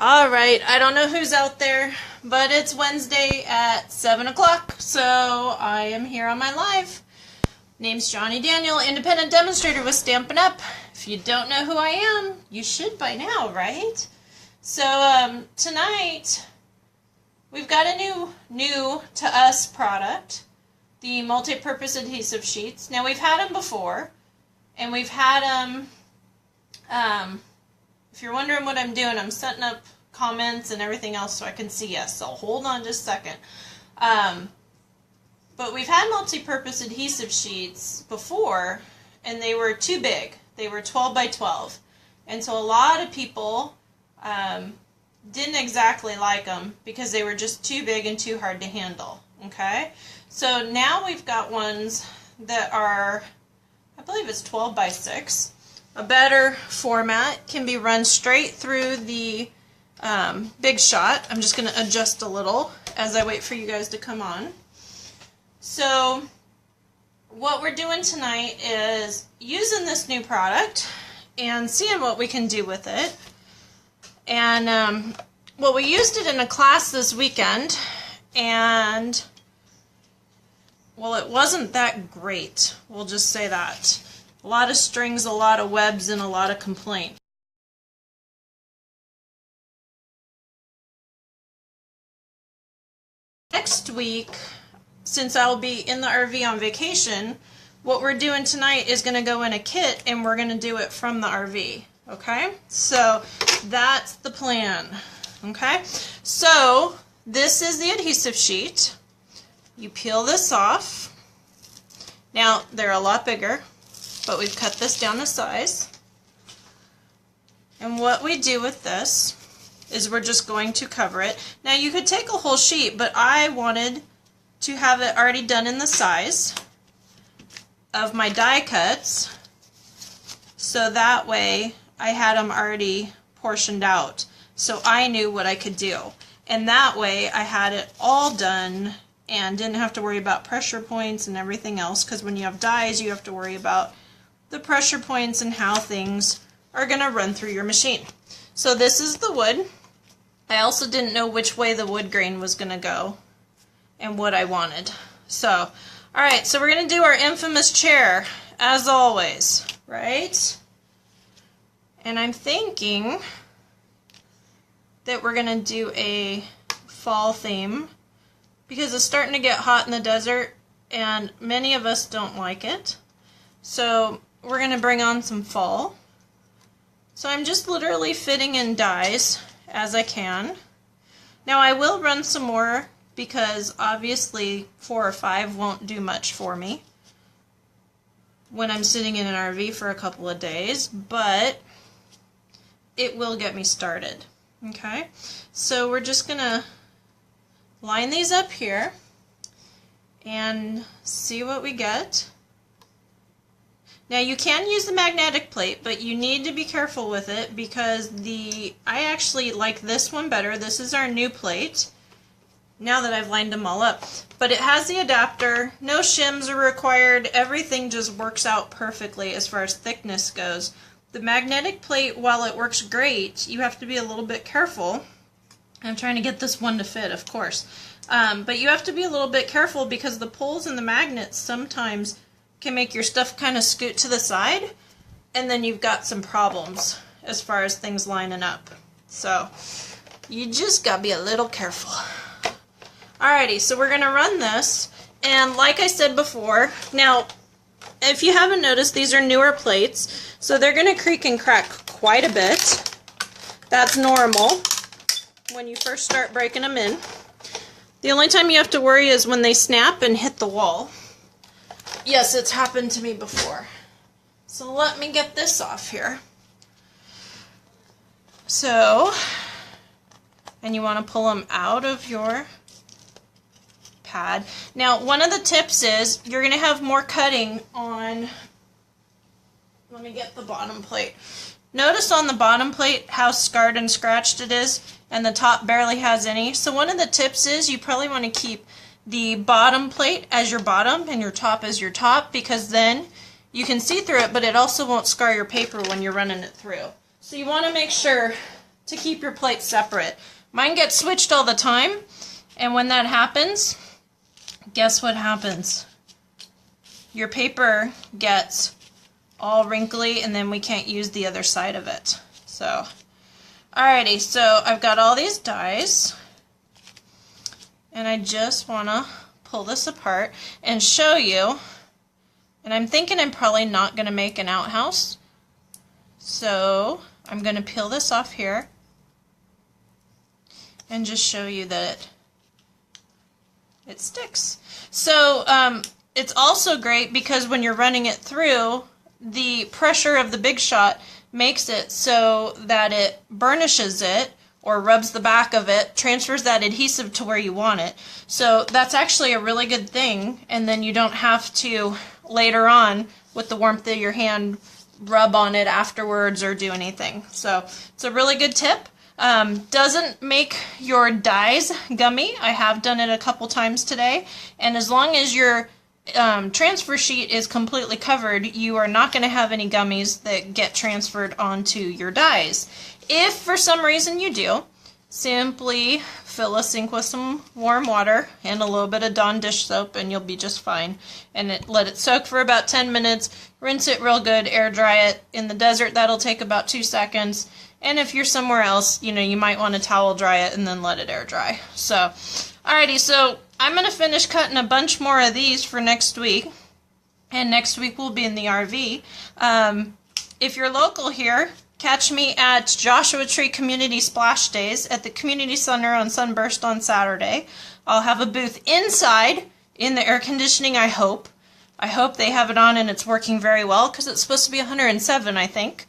All right, I don't know who's out there, but it's Wednesday at 7 o'clock, so I am here on my live. Name's Johnny Daniel, independent demonstrator with Stampin' Up. If you don't know who I am, you should by now, right? So tonight, we've got a new to us product, the multi-purpose adhesive sheets. Now, we've had them before, and we've had them, if you're wondering what I'm doing, I'm setting up comments and everything else so I can see you, so hold on just a second. But we've had multi-purpose adhesive sheets before, and they were too big. They were 12 by 12. And so a lot of people didn't exactly like them because they were just too big and too hard to handle. Okay? So now we've got ones that are, I believe it's 12 by 6. A better format, can be run straight through the Big Shot. I'm just going to adjust a little as I wait for you guys to come on. So what we're doing tonight is using this new product and seeing what we can do with it. And well, we used it in a class this weekend, and well, it wasn't that great. We'll just say that. A lot of strings, a lot of webs, and a lot of complaint. Next week, since I'll be in the RV on vacation, what we're doing tonight is going to go in a kit, and we're going to do it from the RV. Okay? So that's the plan. Okay? So this is the adhesive sheet. You peel this off. Now, they're a lot bigger, but we've cut this down to size. And what we do with this is we're just going to cover it. Now you could take a whole sheet, but I wanted to have it already done in the size of my die cuts, so that way I had them already portioned out, so I knew what I could do. And that way I had it all done and didn't have to worry about pressure points and everything else, because when you have dies you have to worry about the pressure points and how things are going to run through your machine. So this is the wood. I also didn't know which way the wood grain was going to go and what I wanted. So, alright, so we're going to do our infamous chair, as always, right? And I'm thinking that we're going to do a fall theme, because it's starting to get hot in the desert, and many of us don't like it. So we're going to bring on some fall. So I'm just literally fitting in dies as I can. Now I will run some more, because obviously 4 or 5 won't do much for me when I'm sitting in an RV for a couple of days, but it will get me started. Okay, so we're just going to line these up here and see what we get. Now you can use the magnetic plate, but you need to be careful with it, because I actually like this one better. This is our new plate, now that I've lined them all up. But it has the adapter, no shims are required, everything just works out perfectly as far as thickness goes. The magnetic plate, while it works great, you have to be a little bit careful. I'm trying to get this one to fit, of course. But you have to be a little bit careful, because the poles and the magnets sometimes can make your stuff kind of scoot to the side, and then you've got some problems as far as things lining up. So you just gotta be a little careful. Alrighty, so we're gonna run this, and like I said before, now if you haven't noticed, these are newer plates, so they're gonna creak and crack quite a bit. That's normal when you first start breaking them in. The only time you have to worry is when they snap and hit the wall. Yes, it's happened to me before. So let me get this off here. So, and you want to pull them out of your pad. Now, one of the tips is you're going to have more cutting on, let me get the bottom plate. Notice on the bottom plate how scarred and scratched it is, and the top barely has any. So one of the tips is you probably want to keep the bottom plate as your bottom and your top as your top, because then you can see through it, but it also won't scar your paper when you're running it through. So you want to make sure to keep your plates separate. Mine gets switched all the time, and when that happens, guess what happens? Your paper gets all wrinkly, and then we can't use the other side of it. So, alrighty, so I've got all these dies, and I just want to pull this apart and show you, and I'm thinking I'm probably not going to make an outhouse, so I'm going to peel this off here and just show you that it sticks. So it's also great because when you're running it through, the pressure of the Big Shot makes it so that it burnishes it or rubs the back of it, transfers that adhesive to where you want it. So that's actually a really good thing, and then you don't have to later on with the warmth of your hand rub on it afterwards or do anything. So it's a really good tip. Doesn't make your dies gummy. I have done it a couple times today, and as long as your transfer sheet is completely covered, you are not going to have any gummies that get transferred onto your dies. If for some reason you do, simply fill a sink with some warm water and a little bit of Dawn dish soap and you'll be just fine. And let it soak for about 10 minutes, rinse it real good, air dry it. In the desert, that'll take about 2 seconds. And if you're somewhere else, you know, you might want to towel dry it and then let it air dry. So, alrighty, so I'm going to finish cutting a bunch more of these for next week. And next week we'll be in the RV. If you're local here, catch me at Joshua Tree Community Splash Days at the Community Center on Sunburst on Saturday. I'll have a booth inside in the air conditioning, I hope. I hope they have it on and it's working very well because it's supposed to be 107, I think.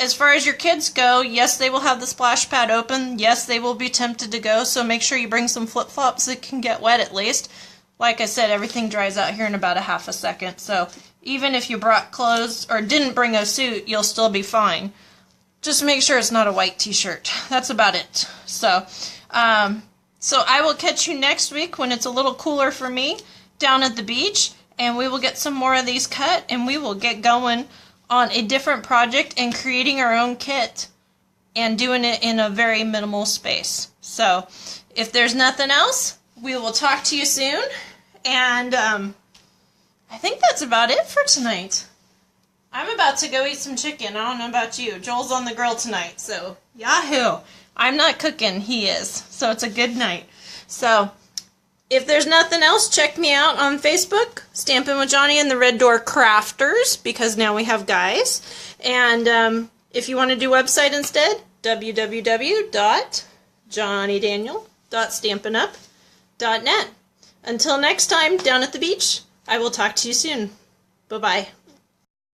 As far as your kids go, yes, they will have the splash pad open. Yes, they will be tempted to go, so make sure you bring some flip-flops that can get wet at least. Like I said, everything dries out here in about a half a second, so even if you brought clothes or didn't bring a suit, you'll still be fine. Just make sure it's not a white t-shirt. That's about it. So I will catch you next week when it's a little cooler for me down at the beach, and we will get some more of these cut, and we will get going on a different project and creating our own kit and doing it in a very minimal space. So if there's nothing else, we will talk to you soon, and I think that's about it for tonight. I'm about to go eat some chicken. I don't know about you. Joel's on the grill tonight, so yahoo. I'm not cooking, he is, so it's a good night. So if there's nothing else, check me out on Facebook, Stampin' with Johnny and the Red Door Crafters, because now we have guys. And if you want to do website instead, www.johnnydaniel.stampinup.net. Until next time, down at the beach, I will talk to you soon. Bye-bye.